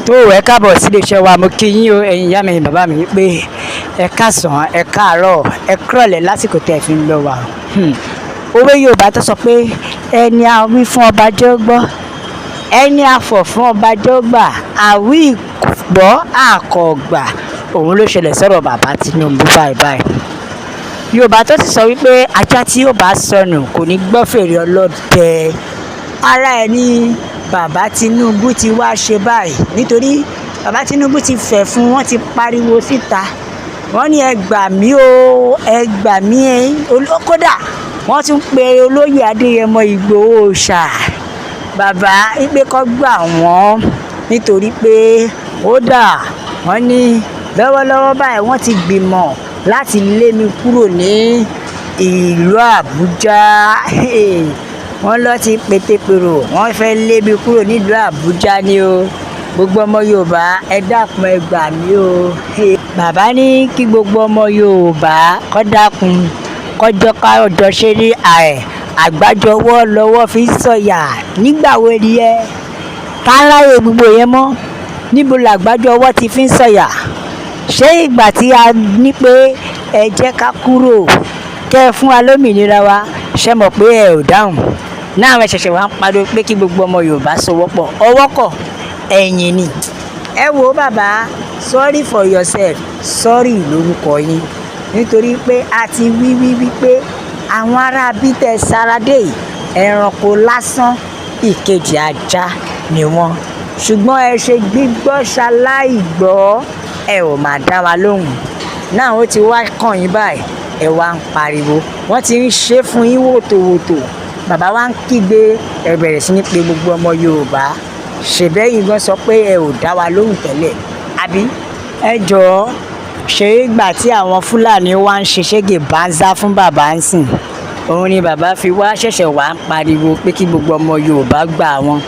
tó ẹ káàbọ̀ sí iléeṣẹ́ wa mo kí yín o ẹ̀yin ìyá mi bàbá mi pé ẹ káàsán ẹ káàárọ̀ ẹ kúrọ̀lẹ́ lásìkò tẹ̀ fi ń lọ wà. Òwe Yorùbá tó sọ pé ẹni a wí fún ọba jẹ́ ó gbọ́ ẹni a fọ̀ fún ọba jẹ́ ó gbà àwí ìgbọ́ àkọ́gbà òun ló ṣẹlẹ̀ sọ̀rọ̀ bàbá Tinubu báyìí. Yorùbá tó ti sọ wípé ajá tí yóò bá sọnù kò ní gbọ́ fèrè ọlọ́dẹ ara ẹ̀ ni bàbá Tinubu ti wá ṣe báyìí nítorí bàbá Tinubu ti fẹ̀ fún wọn ti pariwo síta wọ́n ní ẹ gbà mí o ẹ gbà mí kódà wọ́n tún pe olóyè Adéyẹmọ Ìgbòho ṣá bàbá wípé kó gbà wọ́n nítorí pé kódà wọ́n ní lọ́wọ́lọ́wọ́ báyìí wọ́n ti gbìmọ̀ láti lé mi kúrò ní ìlú Àbújá wọ́n lọ ti pétépèrò wọ́n fẹ́ lé mi kúrò nílùú Àbújá ni o gbogbo ọmọ Yorùbá ẹ dákun ẹ gbà mí o bàbá ní kí gbogbo ọmọ Yorùbá kó dákun kọjọ́ kájọ ṣe ní àgbájọwọ́ lọ́wọ́ fi sọ̀yà nígbà wo ni ẹ ká láyè gbogbo yẹn mọ́ níbo làgbájọwọ́ ti fi ń sọ̀yà ṣé ìgbà tí a ní pé ẹ jẹ́ ká kúrò kẹ́ ẹ fún wa lómìnira wa ṣe mọ̀ pé ẹ ò dáhùn náà ẹ ṣẹ̀ṣẹ̀ wá ń pariwo pé kí gbogbo ọmọ Yorùbá sowọ́pọ̀ ọwọ́ kọ̀ ẹ̀yìn ni ẹ wo bàbá sorry for yourself sorry lórúkọ yín nítorí pé a ti wí pé àwọn ará bítẹ̀ sáradé ẹranko lásán ìkejì ajá ni wọ́n ṣùgbọ́n ẹ ṣe gbígbọ́ ṣaláì gbọ́ ẹ ò máa dá wa lóhùn náà ó ti wá kàn yín báyìí ẹ wá ń pariwo wọ́n ti ń ṣe fún yín wòtòwòtò bàbá wa ń kígbe ẹ bẹ̀rẹ̀ sí ní pé gbogbo ọmọ Yorùbá ṣèbẹ́yìn gan sọ pé ẹ ò dá wa lóhùn tẹ́lẹ̀ àbí ẹ jọ̀ọ́ ṣe ìgbà tí àwọn Fúlàní wá ń ṣe ṣége báńzá fún bàbá ń sìn òun ni bàbá fi wá ṣẹ̀ṣẹ̀ wá ń pariwo pé kí gbogbo ọmọ Yorùbá gbà wọn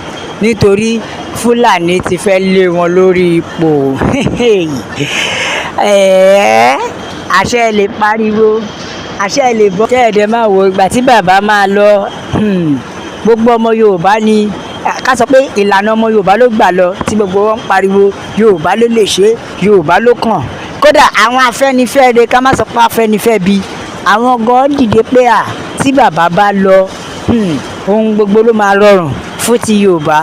nítorí Fúlàní ti fẹ́ lé wọn lórí ipò àṣẹ lè pariwo àṣẹ lè bọ́ kẹ́ ẹ̀dẹ̀ máa wo ìgbà tí bàbá máa lọ gbogbo ọmọ Yorùbá ni ká sọ pé ìlànà ọmọ Yorùbá ló gbà lọ tí gbogbo wọn ń pariwo Yorùbá ló lè ṣe Yorùbá ló kàn kódà àwọn Afẹ́nifẹ́re ká má sọ pé Afẹ́nifẹ́ bí àwọn gan dìde pé tí bàbá bá lọ ohun gbogbo ló máa rọrùn fún ti Yorùbá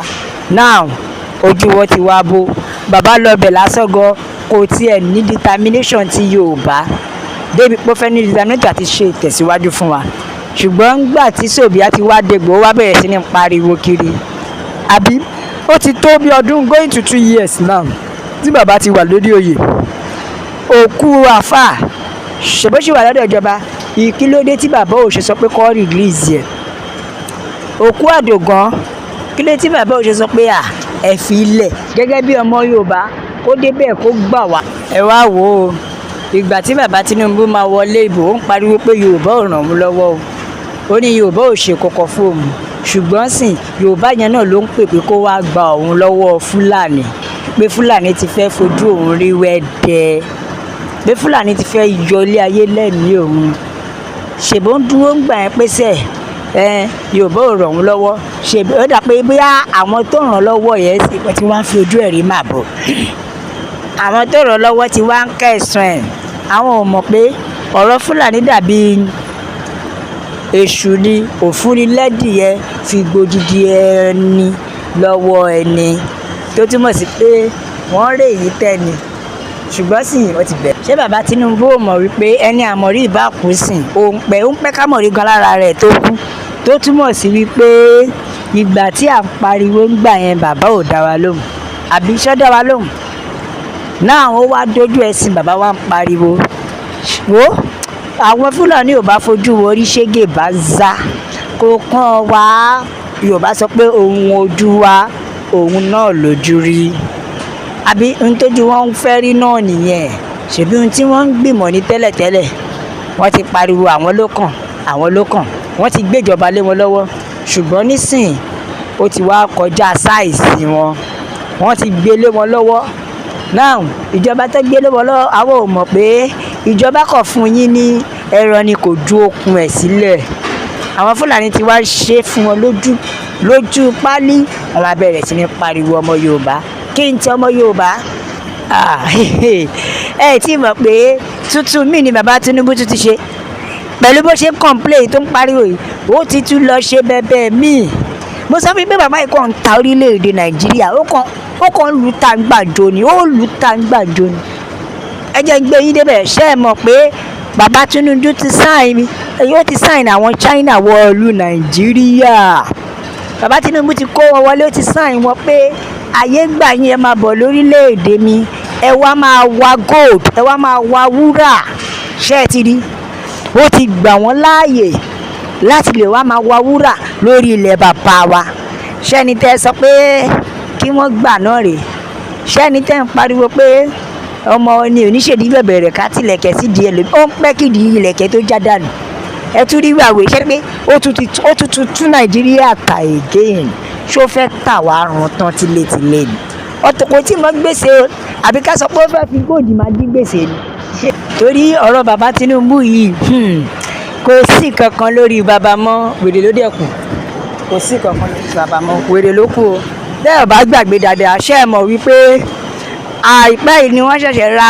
now ojú wọn ti wá bó bàbá lọ bẹ̀ lásán gan kò tiẹ̀ ní determination ti Yorùbá débi pé ó fẹ́ ní determination àti ṣe ìtẹ̀síwájú fún wa ṣùgbọ́n ńgbà tí Sòbíà ti wá dégbò ó wá bẹ̀rẹ̀ sí ní pariwo kiri àbí ó ti tó bí ọdún going to 2 years now tí bàbá ti wà lórí oyè òkú àfà ṣèbóṣì wà lọ́dọ̀ ìjọba ìkílódé tí bàbá ò ṣe sọ pé kó release ẹ̀ òkú Àdògán kílé tí bàbá ò ṣe sọ pé ẹ fi ilẹ̀ gẹ́gẹ́ bí ọmọ Yorùbá kó débẹ̀ kó gbà wá ẹ wá wò ó ìgbà tí bàbá Tinubu máa wọlé ìbò ó ń pariwo pé Yorùbá ò ràn òun lọ́wọ́ o ó ní Yorùbá ò ṣe kọ̀kọ̀ fún òun ṣùgbọ́n sìn Yorùbá yẹn náà ló ń pè pé kó wá gba òun lọ́wọ́ Fúlàní pé Fúlàní ti fẹ́ fojú òun rí wẹ́dẹ́ pé Fúlàní ti fẹ́ yọ ilé ayé lẹ́mìí òun ṣèbó ń dúró ń gbà yẹn pèsè Yorùbá ò ràn òun lọ́wọ́ ṣèbó ó dà pé bóyá àwọn tó ràn lọ́wọ́ yẹn sì pé tí wọ́n fi ojú ẹ̀ rí màá bọ̀ àwọn tó ràn lọ́wọ́ ti wá ń kẹsàn ẹ̀ àwọn ò mọ̀ pé ọ̀rọ̀ Fúlàní dàbí èṣù ni òfúnilẹ́dìyẹ fi gbòdìdì ẹni lọ́wọ́ ẹni tó túmọ̀ sí pé wọ́n rè yí tẹ́ni ṣùgbọ́n sì wọ́n ti bẹ̀rẹ̀. ṣé bàbá Tinubu ò mọ̀ wípé ẹni àmọ̀rí ìbá kú sìn òun pẹ́ kámọ̀rí gan lára rẹ̀ tó kú tó túmọ̀ sí wípé ìgbà tí à ń pariwo ń gbà yẹn bàbá ò dá wa lóhùn àbí iṣẹ́ dá wa lóhùn náà ó wá dójú ẹ̀sìn bàbá wa ń pariwo wo àwọn Fúlàní ò bá fojú orí ṣége bá zá kó kàn wá Yorùbá sọ pé ohun ojú wa òun náà lójú rí àbí ohun tójú wọn ń fẹ́ rí náà nìyẹn ṣèbí ohun tí wọ́n ń gbìmọ̀ ní tẹ́lẹ̀tẹ́lẹ̀ wọ́n ti pariwo àwọn ló kàn wọ́n ti gbéjọba lé wọn lọ́wọ́ ṣùgbọ́n nísìn ó ti wá kọjá sáìsì wọn wọ́n ti gbé lé wọn lọ́wọ́ now ìjọba tó gbé lé wọn lọ́wọ́ àwọn ò mọ̀ pé ìjọba kọ̀ fún yín ní ẹran ni kò ju okùn ẹ̀ sílẹ̀ àwọn Fúlàní ti wá ṣe fún wọn lójú pálí àwọn abẹ́rẹ́ sí ní pariwo ọmọ Yorùbá kí n ti ọmọ Yorùbá ẹ tí mọ̀ pé tuntun mí ni bàbá Tinubu tún ti ṣe pẹ̀lú bó ṣe ń complain tó ń pariwo yìí ó ti tún lọ ṣe bẹ́ẹ̀ míì mo sọ fún yín pé bàbá yìí kàn ń ta orílẹ̀-èdè Nàìjíríà ó kàn ń lu tàǹgbàjò ni ó lu tàǹgbàjò ni ẹ jẹ́ ń gbé yín débẹ̀ ṣé ẹ mọ̀ pé bàbá Tinubu ti sign àwọn China wọ ìlú Nàìjíríà bàbá Tinubu ti kó wọn wọlé ó ti sign wọn pé ayé gbà yín ẹ máa bọ̀ lórílẹ̀-èdè mi ẹ wá máa wá gold ẹ wá máa wá wúrà ṣé ẹ ti rí ó ti gbà wọ́n láàyè láti lè wá máa wá wúrà lórí ilẹ̀ bàbá wa ṣẹ́ni tẹ́ sọ pé kí wọ́n gbà náà rèé ṣẹ́ni tẹ́ ń pariwo pé ọmọ ni oníṣèdí bẹ̀bẹ̀rẹ̀ ká tilẹ̀kẹ̀ sí di ẹlòmí ó ń pẹ́ kí di ilẹ̀kẹ̀ tó já dànù ẹ tún rí ìwàwé ṣẹ́ pé ó tún tún Nàìjíríà tà again ṣó fẹ́ tà wá run tán tilétilé ni ọ̀tọ̀kọ̀ tí mo gbèsè o àbí ká sọ pé ó fẹ́ fi góòdì máa dín gbèsè ni torí ọ̀rọ̀ bàbá Tinubu yìí kò sí kankan lórí bàbá mọ́ wèrè ló dẹ̀kù kò sí kankan lórí bàbá mọ́ wèrè ló kù o bẹ́ẹ̀ bá gbàgbé dáadáa ṣé ẹ mọ̀ wípé àìpẹ́ yìí ni wọ́n ṣẹ̀ṣẹ̀ ra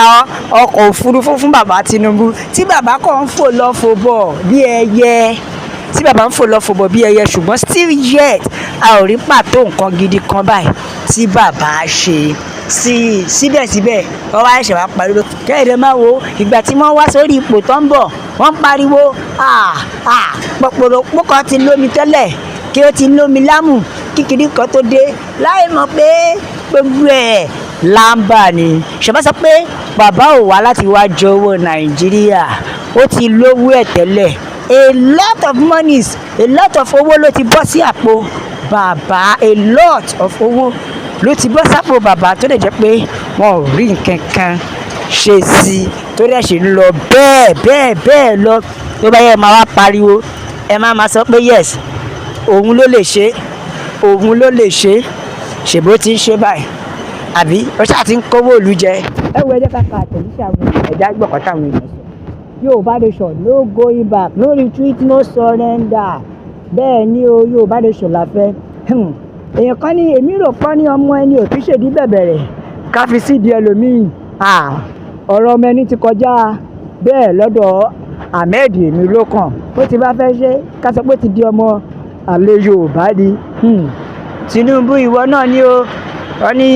ọkọ̀ òfurufú fún bàbá Tinubu tí bàbá kan ń fò lọ fò bọ̀ bí ẹyẹ ṣùgbọ́n still yet a ò rí pàtó nǹkan gidi kan báyìí tí bàbá ṣe síbẹ̀síbẹ̀ wọ́n wá ṣẹ̀ṣẹ̀ wá pariwo kẹ́hìndé máa wo ìgbà tí wọ́n wá sórí ipò tó ń bọ̀ wọ́n pariwo pọ̀pọ̀rọ̀pọ̀ kan ti lómi tẹ́lẹ̀ kí ó ti lómi lámù kíkiri kan tó dé láì mọ̀ pé gbogbo ẹ̀ lámbà ni ṣùgbọ́n sọ pé bàbá ò wá láti wá jọ owó Nàìjíríà ó ti lówó ẹ̀ tẹ́lẹ̀ a lot of monies a lot of owó ló ti bọ́ sí àpò bàbá a lot of owó ló ti bọ́ sápò bàbá tó lè jẹ́ pé wọn ò rí nǹkan kan ṣe sí i tó dẹ̀ ṣe ń lọ bẹ́ẹ̀ lọ tó bá yẹ máa wá pariwo ẹ máa sọ pé yes òun ló lè ṣe ṣèbó ti ń ṣe báyìí àbí ó ṣáà ti ń kówó òlu jẹ ẹ wo ẹjẹ kàkà àtẹ̀jíṣẹ́ àwọn ẹ̀dá gbọ̀kọ́tà àwọn èèyàn sọ Yorùbá nation no going back no retreat no surrender bẹ́ẹ̀ ni o Yorùbá nation la fẹ́ èèyàn kan ní èmi rò pọ́ ní ọmọ ẹni ò fi ṣèdí bẹ̀bẹ̀rẹ̀ ká fi sídìí ẹlòmíì ọ̀rọ̀ ọmọ ẹni ti kọjá bẹ́ẹ̀ lọ́dọ̀ Ahmed èmi ló kàn ó ti bá fẹ́ ṣe ká sọ pé ó ti di ọmọ àlè Yorùbá ni Tinubu ìwọ náà ni o wọ́n ní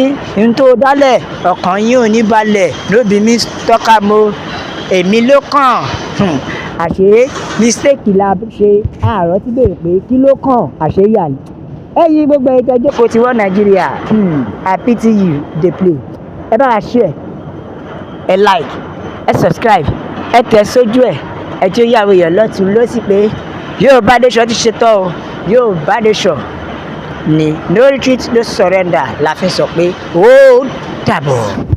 n tó dálẹ̀ ọkàn yín ò ní balẹ̀ lóbi mi tọ́ka mo èmi ló kàn àṣé mistake la ṣe àárọ̀ tí bèrè pé kí ló kàn àṣé yà ni ẹ̀yin gbogbo ẹ̀ka jókòó ti wọ́n Nàìjíríà I pity you dey play ẹ bá wa share ẹ like ẹ subscribe ẹ tẹ̀ sójú ẹ tí ó yàwó èèyàn lọ́tún lọ́sì pé Yorùbá nation ti ṣetán o Yorùbá nation ni no retreat no surrender la fi sọ pé ó dàbọ̀.